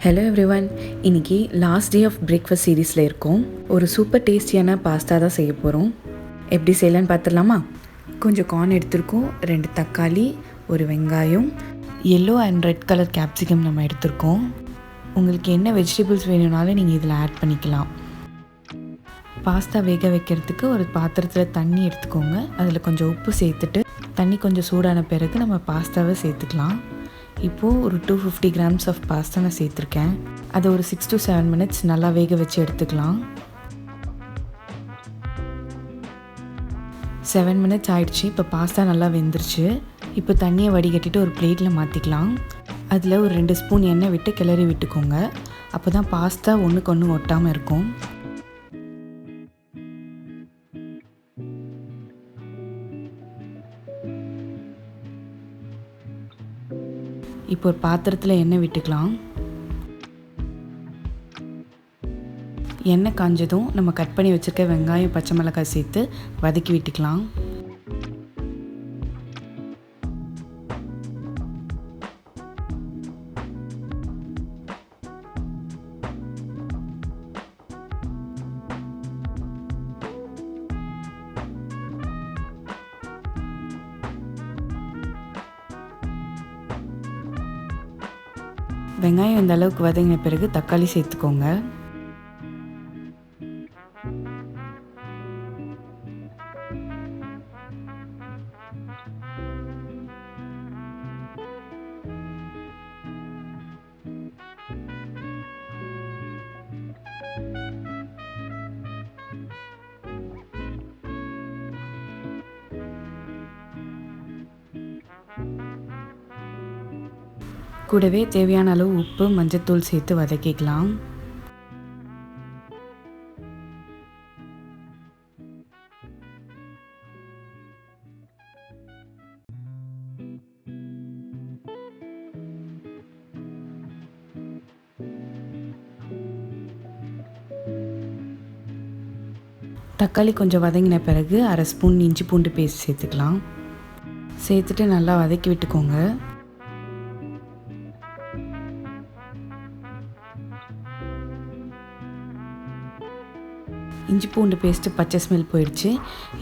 Hello everyone, இன்றைக்கி last day of breakfast சீரீஸில் இருக்கோம். ஒரு சூப்பர் டேஸ்டியான பாஸ்தா தான் செய்ய போகிறோம். எப்படி செய்யலான்னு பார்த்துடலாமா? கொஞ்சம் கார்ன் எடுத்திருக்கோம், 2 தக்காளி, ஒரு வெங்காயம், yellow and red colour capsicum நம்ம எடுத்திருக்கோம். உங்களுக்கு என்ன வெஜிடபிள்ஸ் வேணும்னாலும் நீங்கள் இதில் ஆட் பண்ணிக்கலாம். பாஸ்தா வேக வைக்கிறதுக்கு ஒரு பாத்திரத்தில் தண்ணி எடுத்துக்கோங்க. அதில் கொஞ்சம் உப்பு சேர்த்துட்டு தண்ணி கொஞ்சம் சூடான பிறகு நம்ம பாஸ்தாவை சேர்த்துக்கலாம். இப்போது ஒரு 250 grams ஆஃப் பாஸ்தா நான் சேர்த்துருக்கேன். அதை ஒரு 6 to 7 minutes நல்லா வேக வச்சு எடுத்துக்கலாம். 7 minutes ஆயிடுச்சு. இப்போ பாஸ்தா நல்லா வெந்துருச்சு. இப்போ தண்ணியை வடிகட்டிட்டு ஒரு பிளேட்டில் மாற்றிக்கலாம். அதில் ஒரு 2 ஸ்பூன் எண்ணெய் விட்டு கிளறி விட்டுக்கோங்க. அப்போ தான் பாஸ்தா ஒன்றுக்கு ஒன்று ஒட்டாமல் இருக்கும். இப்போ ஒரு பாத்திரத்தில் எண்ணெய் விட்டுக்கலாம். எண்ணெய் காஞ்சதும் நம்ம கட் பண்ணி வச்சுருக்க வெங்காயம், பச்சை மிளகாய் சேர்த்து வதக்கி விட்டுக்கலாம். வெங்காயம் இந்த அளவுக்கு வதங்கின பிறகு தக்காளி சேர்த்துக்கோங்க. கூடவே தேவையான அளவு உப்பு, மஞ்சத்தூள் சேர்த்து வதக்கிக்கலாம். தக்காளி கொஞ்சம் வதங்கின பிறகு 1/2 ஸ்பூன் இஞ்சி பூண்டு பேஸ்ட் சேர்த்துக்கலாம். சேர்த்துட்டு நல்லா வதக்கி விட்டுக்கோங்க. இஞ்சி பூண்டு பேஸ்ட்டு பச்சை ஸ்மெல் போயிடுச்சு.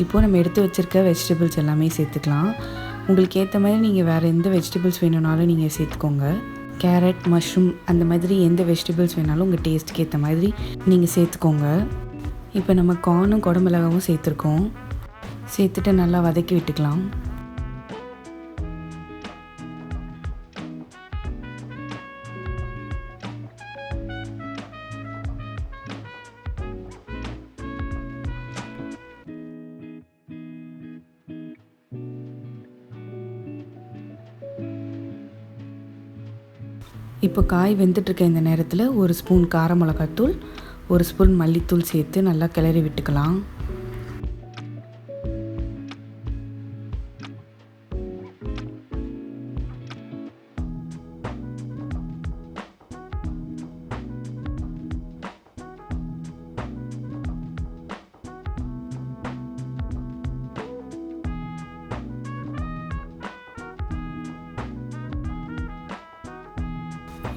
இப்போது நம்ம எடுத்து வச்சுருக்க வெஜிடபிள்ஸ் எல்லாமே சேர்த்துக்கலாம். உங்களுக்கு ஏற்ற மாதிரி நீங்கள் வேறு எந்த வெஜிடபிள்ஸ் வேணும்னாலும் நீங்கள் சேர்த்துக்கோங்க. கேரட், மஷ்ரூம் அந்த மாதிரி எந்த வெஜிடபிள்ஸ் வேணாலும் உங்கள் டேஸ்ட்டுக்கு ஏற்ற மாதிரி நீங்கள் சேர்த்துக்கோங்க. இப்போ நம்ம கார்னும் குடமிளகாவும் சேர்த்துருக்கோம். சேர்த்துட்டு நல்லா வதக்கி விட்டுக்கலாம். இப்போ காய் வெந்துட்டுருக்க இந்த நேரத்தில் 1 ஸ்பூன் கார மிளகாத்தூள், 1 ஸ்பூன் மல்லித்தூள் சேர்த்து நல்லா கிளறி விட்டுக்கலாம்.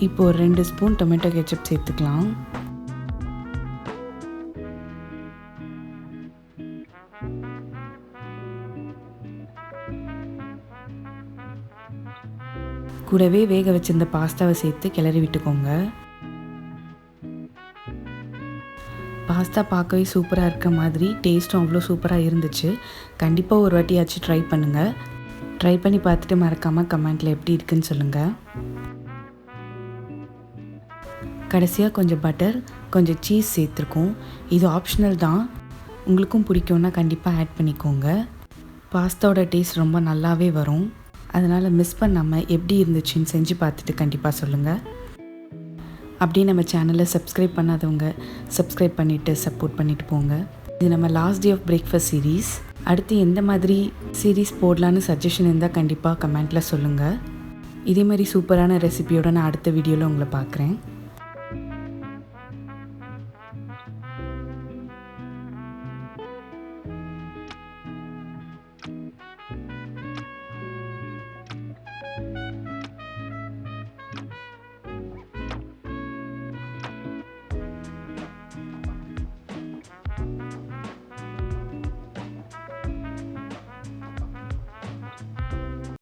இப்போ ஒரு 2 ஸ்பூன் டொமேட்டோ கெச்சப் சேர்த்துக்கலாம். கூடவே வேக வச்சிருந்த பாஸ்தாவை சேர்த்து கிளறி விட்டுக்கோங்க. பாஸ்தா பார்க்கவே சூப்பராக இருக்க மாதிரி டேஸ்ட்டும் அவ்வளோ சூப்பராக இருந்துச்சு. கண்டிப்பாக ஒரு வாட்டியாச்சும் ட்ரை பண்ணுங்கள். ட்ரை பண்ணி பார்த்துட்டு மறக்காமல் கமெண்ட்டில் எப்படி இருக்குன்னு சொல்லுங்கள். கடைசியாக கொஞ்சம் பட்டர், கொஞ்சம் சீஸ் சேர்த்துருக்கோம். இது ஆப்ஷனல் தான், உங்களுக்கும் பிடிக்கும்னா கண்டிப்பாக ஆட் பண்ணிக்கோங்க. பாஸ்தாவோட டேஸ்ட் ரொம்ப நல்லாவே வரும். அதனால் மிஸ் பண்ணாமல் எப்படி இருந்துச்சுன்னு செஞ்சு பார்த்துட்டு கண்டிப்பாக சொல்லுங்கள். அப்படியே நம்ம சேனலை சப்ஸ்கிரைப் பண்ணாதவங்க சப்ஸ்கிரைப் பண்ணிவிட்டு சப்போர்ட் பண்ணிவிட்டு போங்க. இது நம்ம last day of breakfast series. அடுத்து எந்த மாதிரி சீரீஸ் போடலான்னு சஜஷன் இருந்தால் கண்டிப்பாக கமெண்ட்டில் சொல்லுங்கள். இதே மாதிரி சூப்பரான ரெசிபியோடு நான் அடுத்த வீடியோவில் உங்களை பார்க்குறேன்.